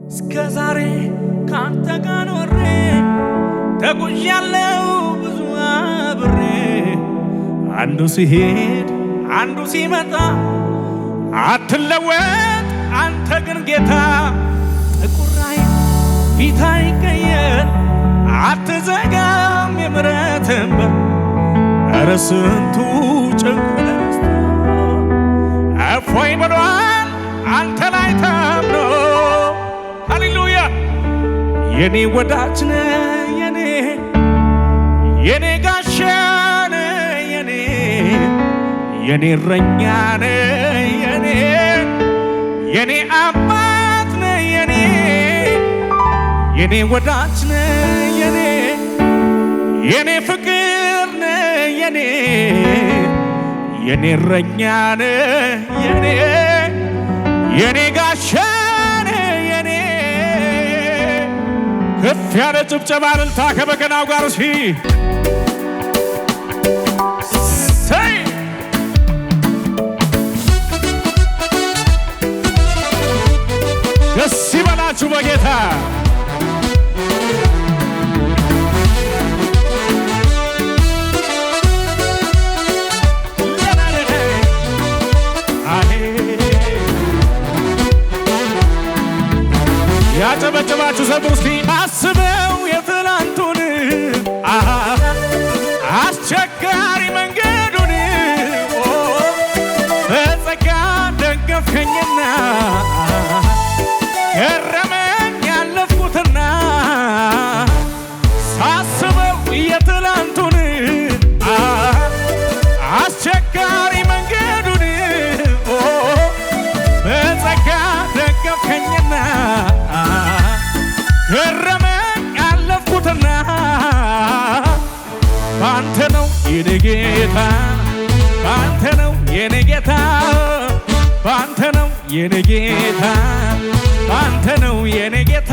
እስከዛሬ ካንተ ጋር ኖሬ ተጉዣለሁ ብዙ አብሬ አንዱ ሲሄድ አንዱ ሲመጣ አትለወጥ አንተ ግን ጌታ ጥቁራይ ፊት አይቀየር አትዘጋም የምሕረትህን በር ኧረ ስንቱ ጭንቁ ደስታ እፎይ ብሏል አንተ ላይ ታምኖ ሃሌሉያ የኔ ወዳጅ ነህ የኔ ጋሻ ነህ የኔ እረኛ ነህ የኔ አባት ነህ የኔ ወዳጅ ነህ የኔ ፍቅር ነህ የኔ እረኛ ነህ የኔ ጋሻ ነህ ከፍ ያለ ጭብጨባ እልልታ ከበገናው ጋር እስኪ ደስ ይበላችሁ በጌታ ያጨበጨባችሁ ዘምሩ እስቲ አስበው የትላንቱን አስቸጋሪ መንገዱን በጸጋ ደገፍከኝና ገረመኝ ያለፍኩትና ሳስበው የትላንቱን አስቸጋሪ መንገዱን በጸጋ ደገፍከኝና ገረመኝ ያለፍኩትና ባንተ ነው የኔ ጌታ ባንተ ነው የኔ ጌታ ባንተ ነው የኔ ጌታ ባንተ ነው የኔ ጌታ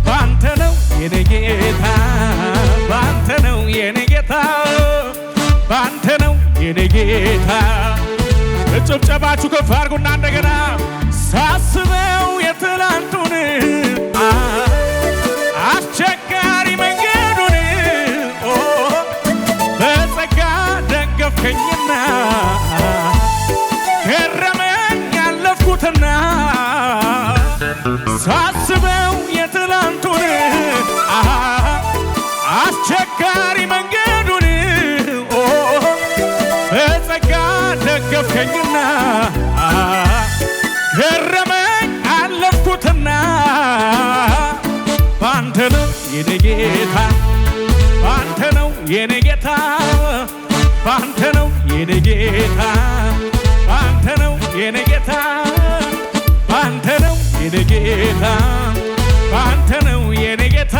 ባንተ ነው የኔ ጌታ ባንተ ነው የኔ ጌታ ባንተ ነው የኔ ጌታ ጭብጨባችሁ ከፍ አድርጉና እንደገና ሳስበው የትላንቱን አስቸጋሪ መንገዱን በጸጋ ደገፍከኝና ገረመኝ ያለፍኩትና ሳስበው የትላንቱን አስቸጋሪ መንገዱን በጸጋ ደገፍከኝና ገረመኝ አለፍኩትና ባንተ ነው የኔ ጌታ ባንተ ነው የኔ ጌታ ባንተ ነው የኔ ጌታ ባንተ ነው የኔ ጌታ ባንተ ነው የኔ ጌታ ባንተ ነው የኔ ጌታ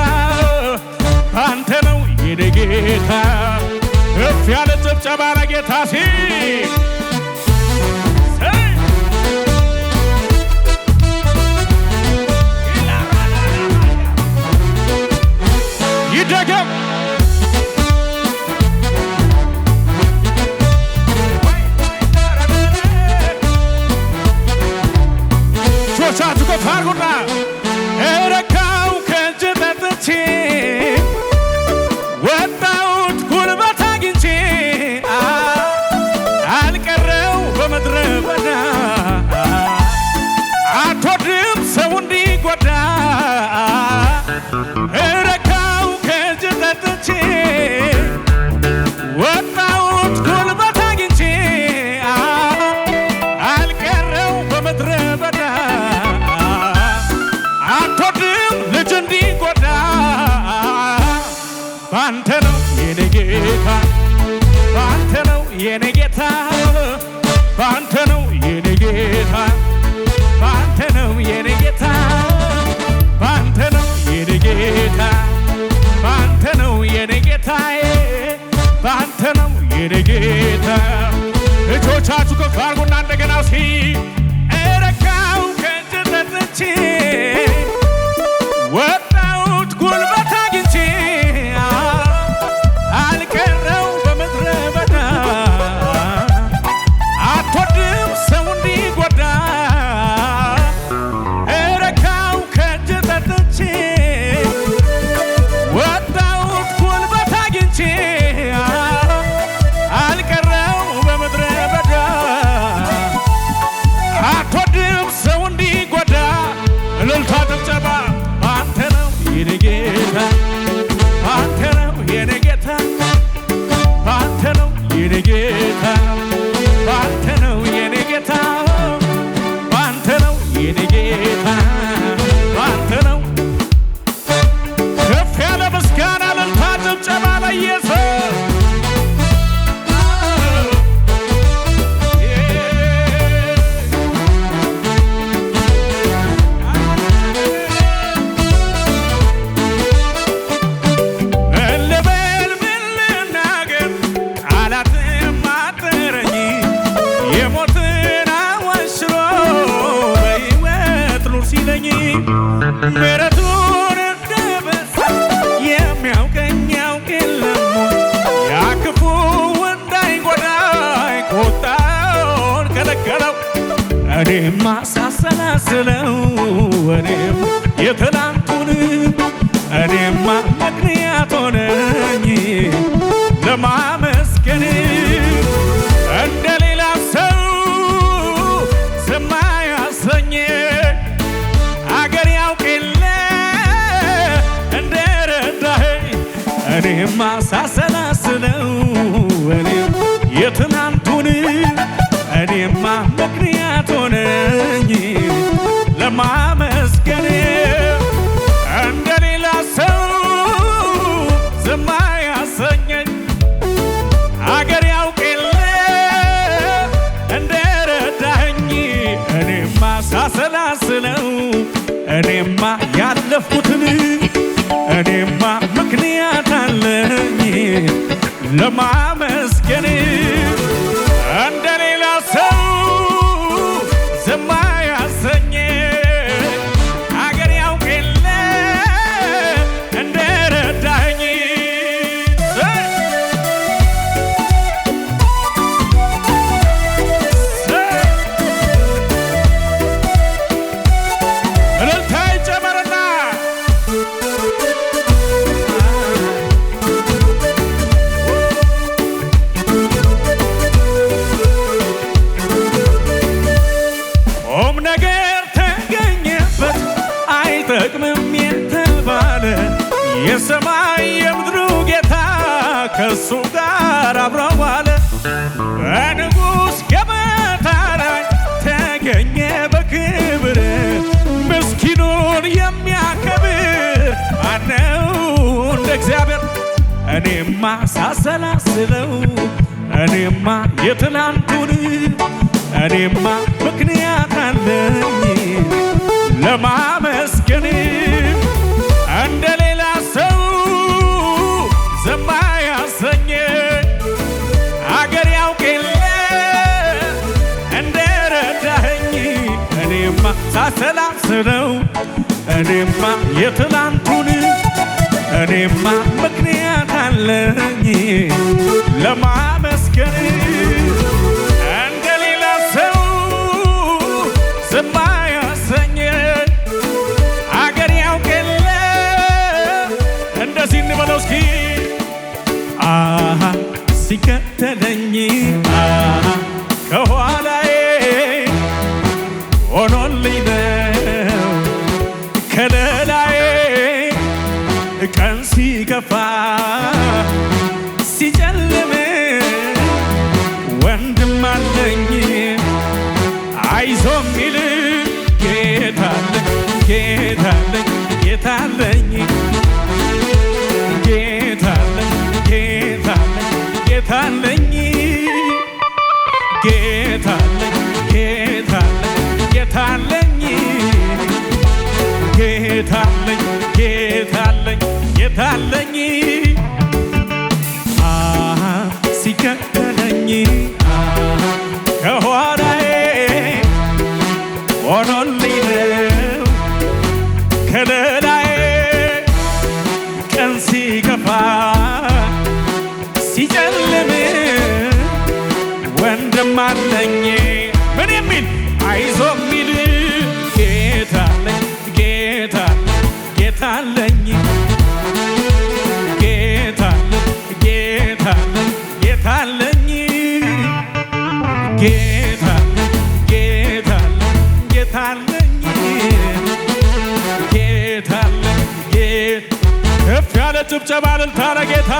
ባንተ ነው የኔ ጌታ ከፍ ያለ ጭብጨባ ለጌታ ሲ ይደገም ጆቻችሁ ከፍ አድርጉና እረካው ከእጅ ጠጥቼ ወጣሁት ጉልበት አግኝቼ አልቀረው በምድረ በዳ አትወድም ሰው እንዲጎዳ እረካው ከእጅ ጠጥቼ ወጣሁት ጉልበት አግኝቼ አልቀረው በምድረ በዳ አትወድም ልጅ እንዲጎዳ ባንተ ነው የኔ ጌታ ባንተ ነው የኔ ጌታ ባንተ ነው የኔ ጌታ ባንተ ነው የኔ ጌታ ባንተ ነው የኔ ጌታ ባንተ ነው የኔ ጌታዬ ባንተ ነው የኔ ጌታ እጆቻችሁ ከፍ አድርጉና እንደገና እስኪ እረካው ከእጅ ጠጥቼ ወጣሁት ጉልበት አግኝቼ አልቀረው በምድረ በዳ አትወድም ሰው እንዲጎዳ እረካው ምሕረቱን እንደበዛ የሚያውቀኝ ያውቅ የለም ያ ክፉ እንዳይጎዳኝ ቁጣውን ከለከለው። እኔማ ሳሰላስለው እኔም የትላንቱን እኔማ ምክንያት ሆነኝ ለማመስገን እንደ ሌላ ሰው ዝም አያሰኝ አገር ያውቅ የለ እንደረዳኸኝ እኔማ ሳሰላስለው እኔም የትናንቱን እኔማ ምክንያት ሆነኝ ለማመስገን እንደ ሌላ ሰው ዝም አያሰኘኝ አገር ያውቅ የለ እንደረዳኸኝ እኔማ ሳሰላስለው እኔማ ያለፍኩትን እኔማ ምክንያት አለኝ ለማመስገን እንደ ሌላ ሰው ዝም አያሰኘኝ አገር ያውቅ የለ እንደረዳኸኝ እልልታ ይጨመርና ቁም ነገር ተገኘበት አይጠቅምም የተባለ የሰማይ የምድሩ ጌታ ከሱ ጋር አብሮ ዋለ። በንጉሥ ገበታ ላይ ተገኘ በክብር ምስኪኑን የሚያከብር ማነው እንደ እግዚአብሔር? እኔማ ሳሰላስለው እኔማ የትላንቱን እኔማ ምክንያት አለኝ ለማመስገን እንደ ሌላ ሰው ዝም አያሰኘኝ አገር ያውቅ የለ እንደረዳኸኝ እኔማ ሳሰላስለው እኔማ የትላንቱን እኔማ ምክንያት አለኝ ለማመስገን እንደ ሌላ ሰው ዝም አያሰኘኝ አገር ያውቅ የለ እንደዚህ እንበለው እስኪ አሃ ሲከተለኝ ከኋላዬ ሆኖልኝ ነው ከለላዬ ቀን ሲከፋ ሲጨልም ወንድም አለኝ አይዞ ሚል ጌታለኝ ጌታለኝ ጌታለኝ ጌታለኝ ጌታለኝ ጌታለኝ ጌታለኝ ጌታለኝ ጌታለኝ ጌታለኝ ጌታለኝ ጌታለኝ ሲከተለኝ ከኋላዬ ሆኖልኝ ነው ከለላዬ ቀን ሲከፋ ሲጨልም ወንድም አለኝ ምን የሚል አይዞ የሚል ጌታለኝ ጌታለኝ ጌታለኝ ጌታለኝ ጌታለኝ ጌታለኝ ጌታለኝ ጌታለኝ ጌታለኝ ከፍ ያለ ጭብጨባ እልልታ ለጌታ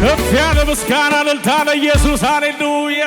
ከፍ ያለ ምስጋና እልልታ ለኢየሱስ ሃሌሉያ።